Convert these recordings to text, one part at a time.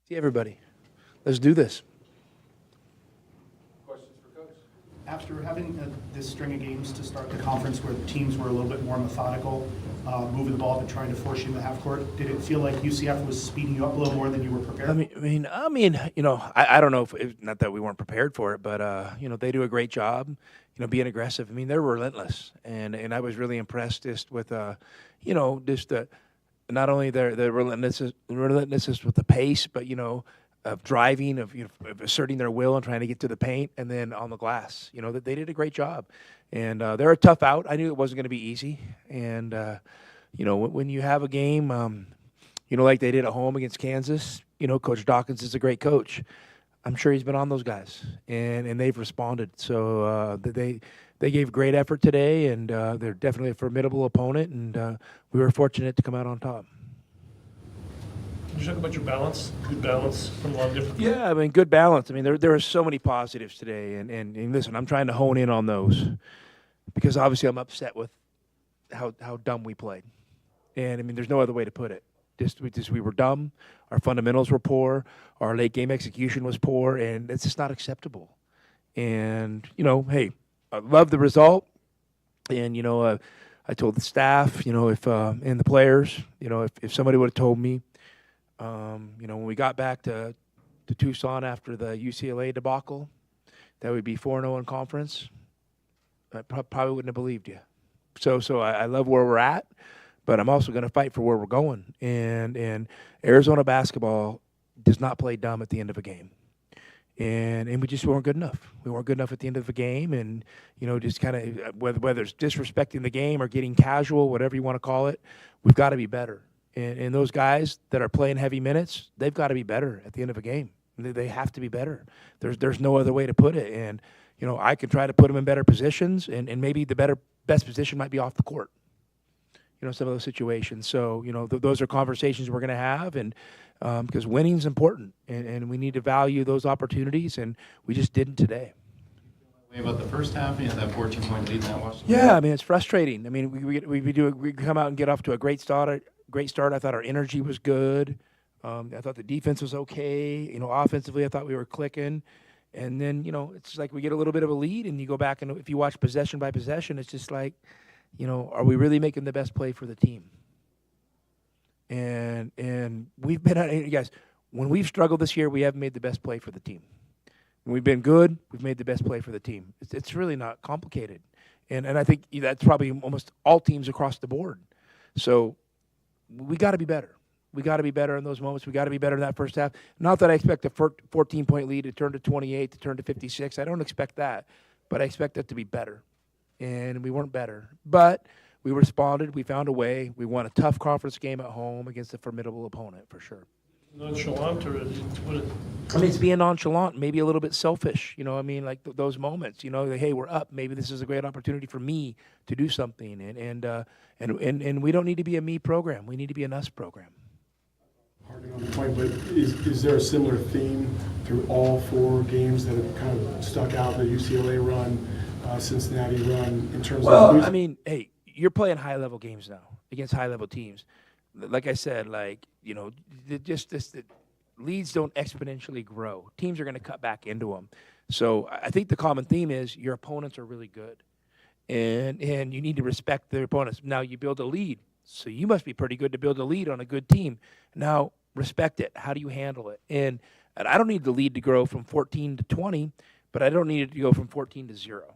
See everybody. Let's do this. Questions for Coach? After having this string of games to start the conference where teams were a little bit more methodical, moving the ball but trying to force you in the half court, did it feel like UCF was speeding you up a little more than you were prepared? I don't know if not that we weren't prepared for it, but they do a great job, being aggressive. I mean, they're relentless, and I was really impressed just with, not only their relentlessness with the pace, but of driving, of asserting their will and trying to get to the paint, and then on the glass, that they did a great job, and they're a tough out. I knew it wasn't going to be easy, and when you have a game, like they did at home against Kansas, Coach Dawkins is a great coach. I'm sure he's been on those guys, and they've responded. So they gave great effort today, and they're definitely a formidable opponent, and we were fortunate to come out on top. Can you talk about your balance, good balance from a lot of different? Yeah, I mean, good balance. I mean, there are so many positives today, and listen, I'm trying to hone in on those because obviously I'm upset with how dumb we played, and I mean, there's no other way to put it. We were dumb, our fundamentals were poor, our late game execution was poor, and it's just not acceptable. And hey, I love the result, and I told the staff, if and the players, if somebody would have told me. When we got back to Tucson after the UCLA debacle, that would be 4-0 in conference, I probably wouldn't have believed you. So I love where we're at, but I'm also going to fight for where we're going. And Arizona basketball does not play dumb at the end of a game. And we just weren't good enough. We weren't good enough at the end of the game, and just kind of whether it's disrespecting the game or getting casual, whatever you want to call it, we've got to be better. And those guys that are playing heavy minutes, they've got to be better at the end of a game. They have to be better. There's no other way to put it. And I can try to put them in better positions, and maybe the best position might be off the court. Some of those situations. So those are conversations we're going to have, and because winning's important, and we need to value those opportunities, and we just didn't today. About the first half, you had that 14-point lead in that Washington. Yeah, I mean, it's frustrating. I mean, we come out and get off to a great start. I thought our energy was good. I thought the defense was okay. Offensively, I thought we were clicking. And then, it's like we get a little bit of a lead, and you go back, and if you watch possession by possession, it's just like, are we really making the best play for the team? And we've been at you guys. When we've struggled this year, we haven't made the best play for the team. When we've been good, we've made the best play for the team. It's really not complicated, and I think that's probably almost all teams across the board. So we got to be better. We got to be better in those moments. We got to be better in that first half. Not that I expect a 14-point lead to turn to 28, to turn to 56. I don't expect that, but I expect it to be better, and we weren't better. But we responded. We found a way. We won a tough conference game at home against a formidable opponent for sure. Nonchalant, or what? I mean, it's being nonchalant, maybe a little bit selfish. Like those moments. Hey, we're up. Maybe this is a great opportunity for me to do something. And we don't need to be a me program. We need to be an us program. Harping on the point, but is there a similar theme through all four games that have kind of stuck out? The UCLA run, Cincinnati run, in terms of. Well, I mean, hey, you're playing high level games now against high level teams. Like I said, the leads don't exponentially grow. Teams are going to cut back into them. So I think the common theme is your opponents are really good, and you need to respect their opponents. Now you build a lead, so you must be pretty good to build a lead on a good team. Now respect it. How do you handle it? And I don't need the lead to grow from 14 to 20, but I don't need it to go from 14 to 0.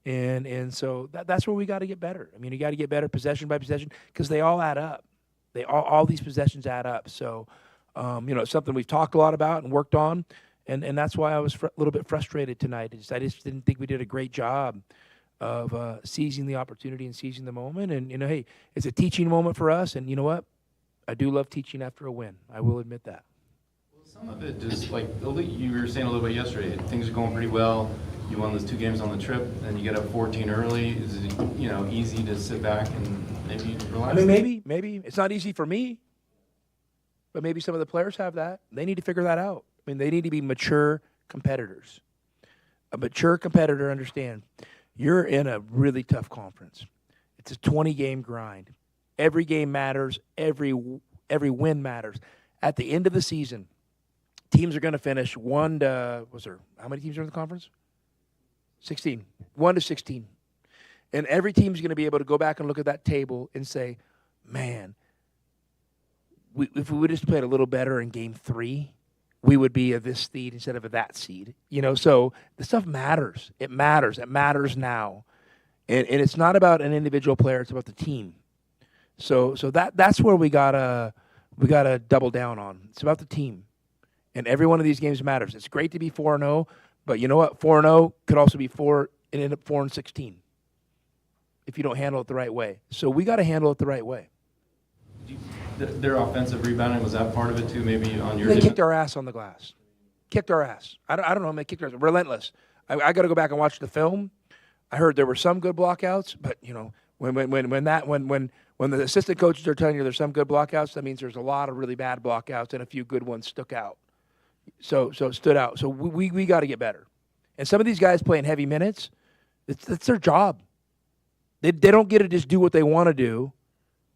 And so that's where we got to get better. I mean, you got to get better possession by possession because they all add up. All these possessions add up. So, it's something we've talked a lot about and worked on, and that's why I was a little bit frustrated tonight. I just didn't think we did a great job of seizing the opportunity and seizing the moment. And, hey, it's a teaching moment for us, and you know what? I do love teaching after a win. I will admit that. Well, some of it just like you were saying a little bit yesterday, things are going pretty well. You won those 2 games on the trip, and you get up 14 early. Is it, easy to sit back and maybe relax? I mean, maybe. It's not easy for me, but maybe some of the players have that. They need to figure that out. I mean, they need to be mature competitors. A mature competitor understands you're in a really tough conference. It's a 20-game grind. Every game matters. Every win matters. At the end of the season, teams are going to finish how many teams are in the conference? 16. 1 to 16. And every team's going to be able to go back and look at that table and say, man, if we would just played a little better in game 3, we would be a this seed instead of a that seed. So the stuff matters. It matters. It matters now. And it's not about an individual player, it's about the team. So that's where we gotta double down on. It's about the team. And every one of these games matters. It's great to be 4-0, but you know what? 4-0 could also be 4 and end up 4-16 if you don't handle it the right way. So we got to handle it the right way. Their offensive rebounding, was that part of it too, maybe on your... They kicked our ass on the glass. Kicked our ass. I don't know. They kicked our ass. Relentless. I got to go back and watch the film. I heard there were some good blockouts, but when the assistant coaches are telling you there's some good blockouts, that means there's a lot of really bad blockouts and a few good ones stuck out. So it stood out. So we got to get better. And some of these guys playing heavy minutes, it's their job. They don't get to just do what they want to do.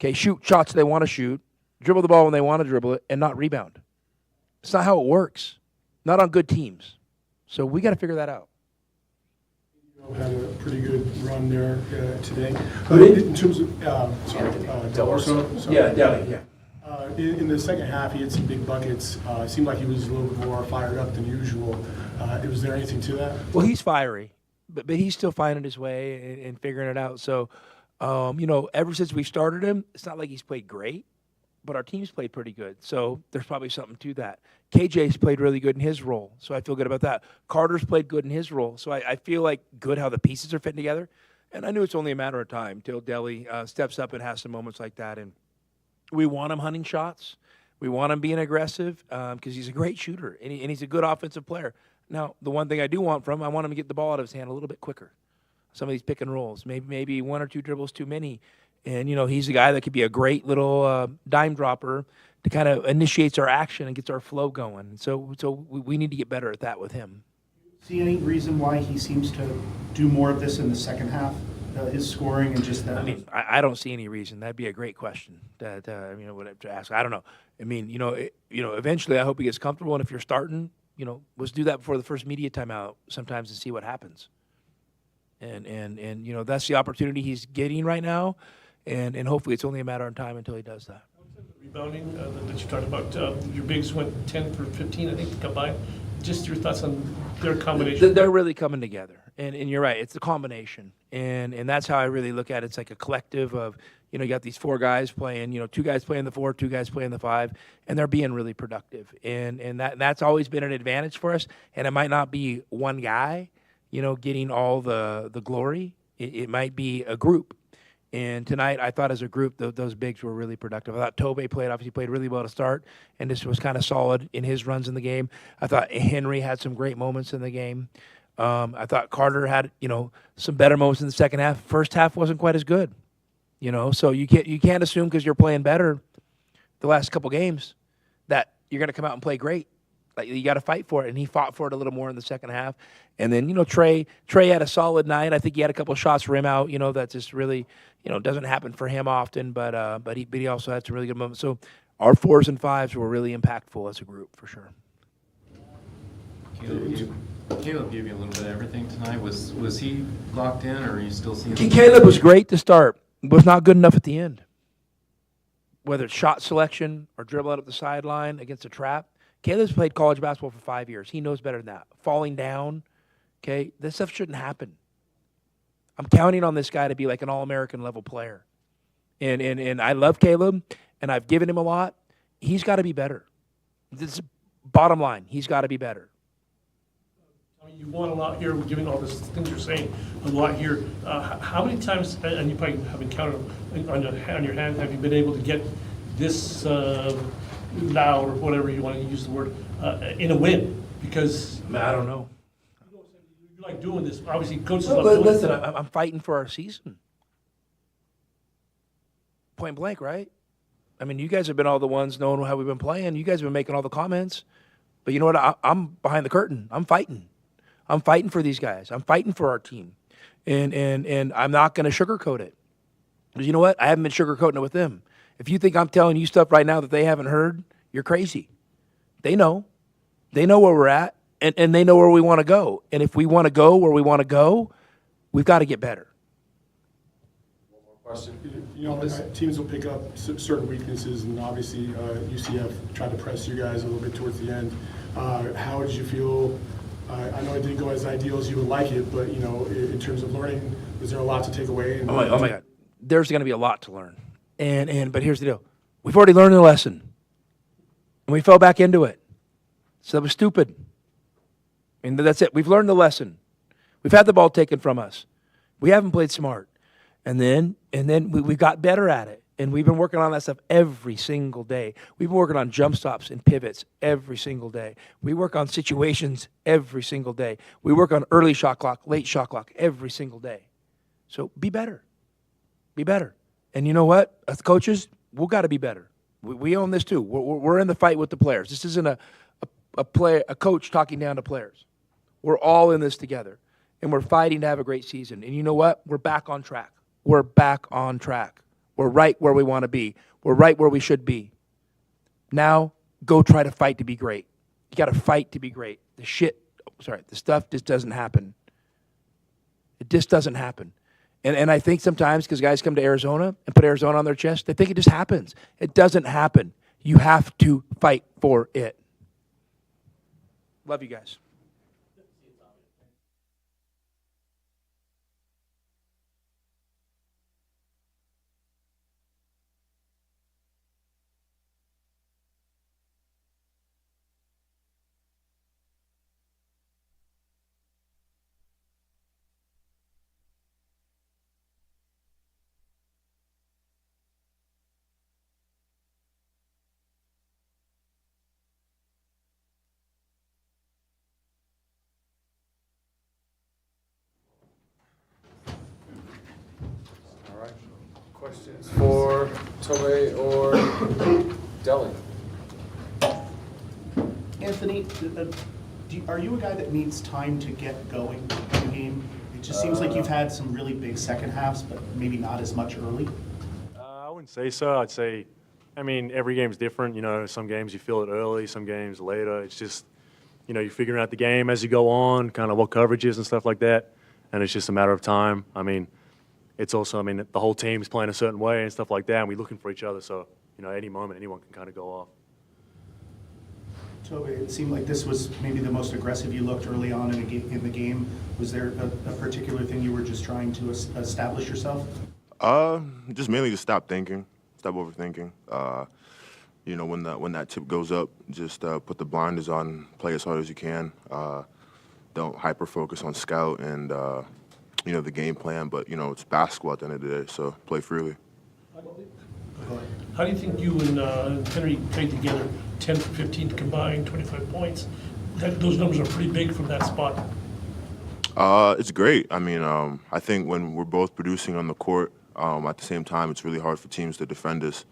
Okay, shoot shots they want to shoot, dribble the ball when they want to dribble it, and not rebound. It's not how it works. Not on good teams. So we got to figure that out. You had a pretty good run there today. Who did? In terms of, Del Orso. Yeah, Delhi, yeah. In the second half, he had some big buckets. It seemed like he was a little bit more fired up than usual. Was there anything to that? Well, he's fiery, but he's still finding his way and figuring it out. So, ever since we started him, it's not like he's played great, but our team's played pretty good. So there's probably something to that. KJ's played really good in his role, so I feel good about that. Carter's played good in his role, so I feel like good how the pieces are fitting together. And I knew it's only a matter of time till Delhi steps up and has some moments like that. And we want him hunting shots. We want him being aggressive because he's a great shooter, and he's a good offensive player. Now, the one thing I do want from him, I want him to get the ball out of his hand a little bit quicker. Some of these pick and rolls, maybe 1 or 2 dribbles too many. And, he's a guy that could be a great little dime dropper to kind of initiates our action and gets our flow going. So we need to get better at that with him. See any reason why he seems to do more of this in the second half? His scoring and just that. I mean, I don't see any reason. That'd be a great question to ask. I don't know. I mean, eventually I hope he gets comfortable. And if you're starting, let's do that before the first media timeout sometimes and see what happens. And that's the opportunity he's getting right now. And hopefully it's only a matter of time until he does that. Rebounding that you talked about, your bigs went 10 for 15, I think, combined. Just your thoughts on their combination? They're really coming together. And you're right, it's the combination. And that's how I really look at it. It's like a collective of, you got these 4 guys playing, 2 guys playing the 4, 2 guys playing the 5, and they're being really productive. And that's always been an advantage for us. And it might not be one guy, getting all the glory. It might be a group. And tonight, I thought as a group, those bigs were really productive. I thought Tobe obviously played really well to start, and this was kind of solid in his runs in the game. I thought Henry had some great moments in the game. I thought Carter had, some better moments in the second half. First half wasn't quite as good, So you can't assume because you're playing better the last couple games that you're going to come out and play great. Like, you got to fight for it, and he fought for it a little more in the second half. And then, Trey had a solid night. I think he had a couple of shots rim out, that just really, doesn't happen for him often. But he also had some really good moments. So our 4s and 5s were really impactful as a group for sure. Caleb gave you a little bit of everything tonight. Was he locked in, or are you still seeing? Caleb was great to start. Was not good enough at the end. Whether it's shot selection or dribbling up the sideline against a trap. Caleb's played college basketball for 5 years. He knows better than that. Falling down, okay, this stuff shouldn't happen. I'm counting on this guy to be like an all-American level player. And I love Caleb, and I've given him a lot. He's got to be better. This is bottom line. He's got to be better. You won a lot here, given all these things you're saying, a lot here. How many times, and you probably haven't counted on your hand, have you been able to get this loud, or whatever you want to use the word, in a win? Because I don't know. You like doing this. Obviously, coaches Well, love doing listen, it. I'm fighting for our season. Point blank, right? I mean, you guys have been all the ones knowing how we've been playing. You guys have been making all the comments. But you know what? I'm behind the curtain. I'm fighting. I'm fighting for these guys. I'm fighting for our team. And I'm not going to sugarcoat it. Because you know what? I haven't been sugarcoating it with them. If you think I'm telling you stuff right now that they haven't heard, you're crazy. They know. They know where we're at, and they know where we want to go. And if we want to go where we want to go, we've got to get better. You know, teams will pick up certain weaknesses, and obviously UCF tried to press you guys a little bit towards the end. How did you feel? I know it didn't go as ideal as you would like it, but, you know, in terms of learning, was there a lot to take away? Oh my God. There's going to be a lot to learn. But here's the deal. We've already learned the lesson. And we fell back into it. So that was stupid. And that's it. We've learned the lesson. We've had the ball taken from us. We haven't played smart. And then we got better at it. And we've been working on that stuff every single day. We've been working on jump stops and pivots every single day. We work on situations every single day. We work on early shot clock, late shot clock every single day. So be better. Be better. And you know what? As coaches, we've got to be better. We own this too. We're in the fight with the players. This isn't a coach talking down to players. We're all in this together. And we're fighting to have a great season. And you know what? We're back on track. We're back on track. We're right where we want to be. We're right where we should be. Now, go try to fight to be great. You got to fight to be great. The stuff just doesn't happen. It just doesn't happen. And I think sometimes, because guys come to Arizona and put Arizona on their chest, they think it just happens. It doesn't happen. You have to fight for it. Love you guys. Questions for Tommy or Deli? Anthony, are you a guy that needs time to get going in the game? It just seems like you've had some really big second halves, but maybe not as much early. I wouldn't say so. I'd say, I mean, every game's different. You know, some games you feel it early, some games later. It's just, you know, you're figuring out the game as you go on, kind of what coverage is and stuff like that, and it's just a matter of time. I mean, it's also, I mean, the whole team's playing a certain way and stuff like that, and we're looking for each other. So, you know, at any moment, anyone can kind of go off. Toby, it seemed like this was maybe the most aggressive you looked early on in the game. Was there a particular thing you were just trying to establish yourself? Just mainly just stop thinking, stop overthinking. You know, when that tip goes up, just put the blinders on, play as hard as you can. Don't hyper focus on scout and you know, the game plan. But you know, it's basketball at the end of the day, so play freely. How do you think you and Henry played together? 10 for 15 combined, 25 points. Those numbers are pretty big from that spot. It's great. I mean, I think when we're both producing on the court at the same time, it's really hard for teams to defend us.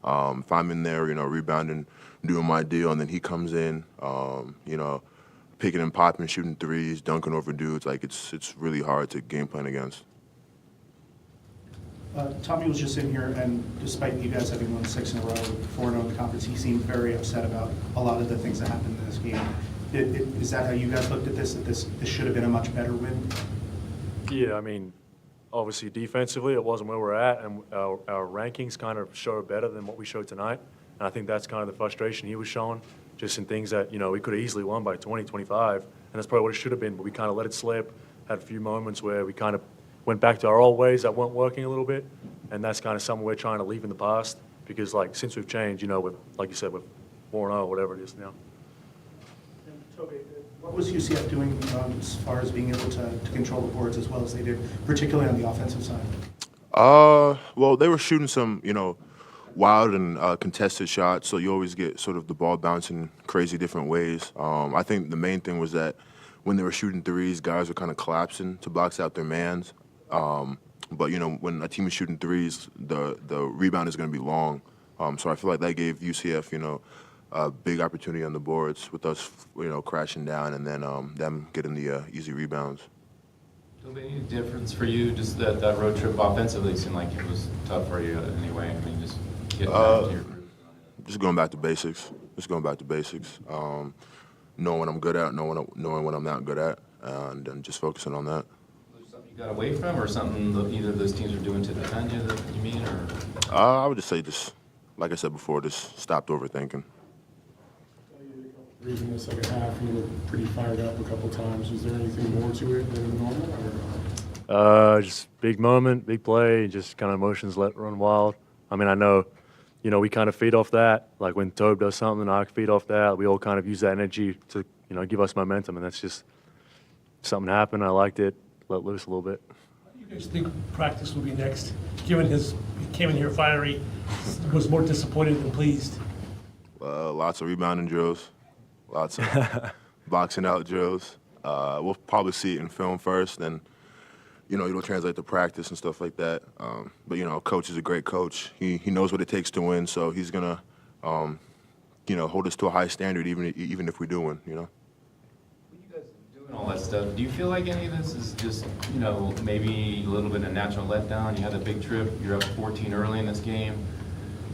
If I'm in there, you know, rebounding, doing my deal, and then he comes in, you know, picking and popping, shooting threes, dunking over dudes, like it's really hard to game plan against. Tommy was just in here, and despite you guys having won 6 in a row, 4-0 in the conference, he seemed very upset about a lot of the things that happened in this game. Is that how you guys looked at this, that this should have been a much better win? Yeah, I mean, obviously defensively it wasn't where we're at, and our rankings kind of show better than what we showed tonight. And I think that's kind of the frustration he was showing, just in things that, you know, we could have easily won by 20, 25, and that's probably what it should have been, but we kind of let it slip, had a few moments where we kind of went back to our old ways that weren't working a little bit, and that's kind of something we're trying to leave in the past, because, like, since we've changed, you know, with, like you said, with 4-0, whatever it is now. And Toby, what was UCF doing as far as being able to control the boards as well as they did, particularly on the offensive side? Well, they were shooting some, you know, wild and contested shots, so you always get sort of the ball bouncing crazy different ways. I think the main thing was that when they were shooting threes, guys were kind of collapsing to box out their mans. But, you know, when a team is shooting threes, the rebound is going to be long. So I feel like that gave UCF, you know, a big opportunity on the boards with us, you know, crashing down and then them getting the easy rebounds. Any difference for you, just that road trip offensively seemed like it was tough for you anyway? I mean, just getting back to your group. Just going back to basics. Just going back to basics. knowing what I'm good at, knowing what I'm not good at, and then just focusing on that. Was there something you got away from, or something that either of those teams are doing to defend you that you mean, or? I would just say like I said before, just stopped overthinking. Threes in the second half, you looked pretty fired up a couple times. Was there anything more to it than normal? Or? Just big moment, big play, just kind of emotions let run wild. I mean, I know, we kind of feed off that. Like when Tobe does something, I feed off that. We all kind of use that energy to, give us momentum, and that's just something happened. I liked it, let loose a little bit. How do you guys think practice will be next? Given he came in here fiery, was more disappointed than pleased. Lots of rebounding drills, lots of boxing out drills. We'll probably see it in film first, then it'll translate to practice and stuff like that. But coach is a great coach. He knows what it takes to win, so he's gonna hold us to a high standard, even if we do win. When you guys are doing all that stuff, do you feel like any of this is just maybe a little bit of natural letdown? You had a big trip. You're up 14 early in this game.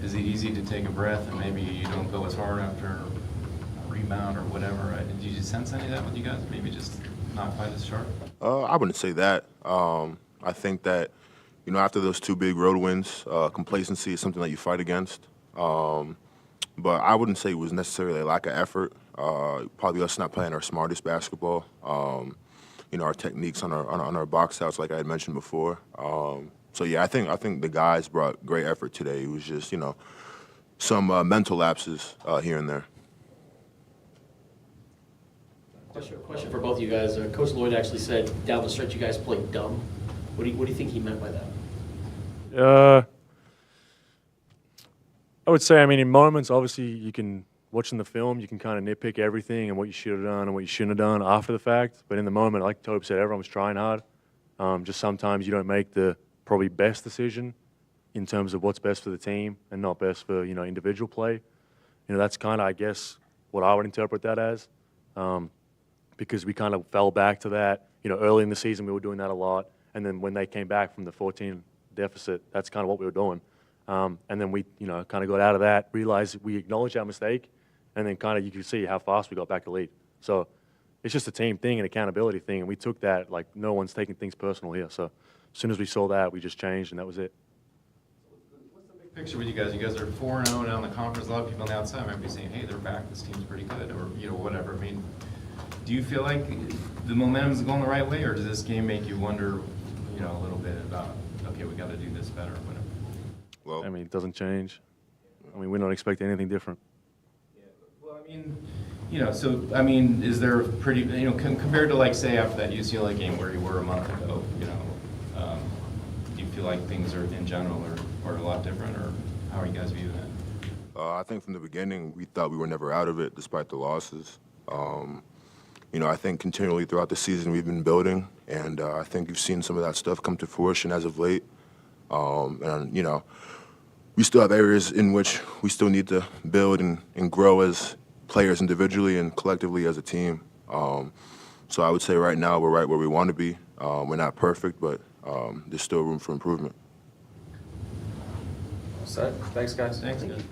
Is it easy to take a breath and maybe you don't go as hard after a rebound or whatever? Did you sense any of that with you guys? Maybe just not quite as sharp? I wouldn't say that. I think that, after those two big road wins, complacency is something that you fight against. But I wouldn't say it was necessarily a lack of effort. Probably us not playing our smartest basketball. Our techniques on our box outs, like I had mentioned before. So yeah, I think the guys brought great effort today. It was just some mental lapses here and there. Question for both of you guys. Coach Lloyd actually said down the stretch you guys played dumb. What do you think he meant by that? I would say, in moments, obviously, you can, watching the film, you can kind of nitpick everything and what you should have done and what you shouldn't have done after the fact. But in the moment, like Tobe said, everyone was trying hard. Just sometimes you don't make the probably best decision in terms of what's best for the team and not best for, individual play. That's kind of, I guess, what I would interpret that as. Because we kind of fell back to that. Early in the season, we were doing that a lot. And then when they came back from the 14 deficit, that's kind of what we were doing. And then we, kind of got out of that, realized we acknowledged our mistake, and then kind of you could see how fast we got back to lead. So it's just a team thing, an accountability thing, and we took that like no one's taking things personal here. So as soon as we saw that, we just changed, and that was it. What's the big picture with you guys? You guys are 4-0 now in the conference. A lot of people on the outside might be saying, hey, they're back, this team's pretty good, or whatever. Do you feel like the momentum's going the right way, or does this game make you wonder, a little bit about, okay, we got to do this better, or whatever? Well, It doesn't change. We're not expecting anything different. Yeah, well, is there a pretty, compared to, like, say, after that UCLA game where you were a month ago, do you feel like things are, in general, are a lot different, or how are you guys viewing that? I think from the beginning, we thought we were never out of it, despite the losses. I think continually throughout the season we've been building, and I think you've seen some of that stuff come to fruition as of late. We still have areas in which we still need to build and grow as players individually and collectively as a team. So I would say right now we're right where we want to be. We're not perfect, but there's still room for improvement. All set. Thanks, guys. Thanks, guys.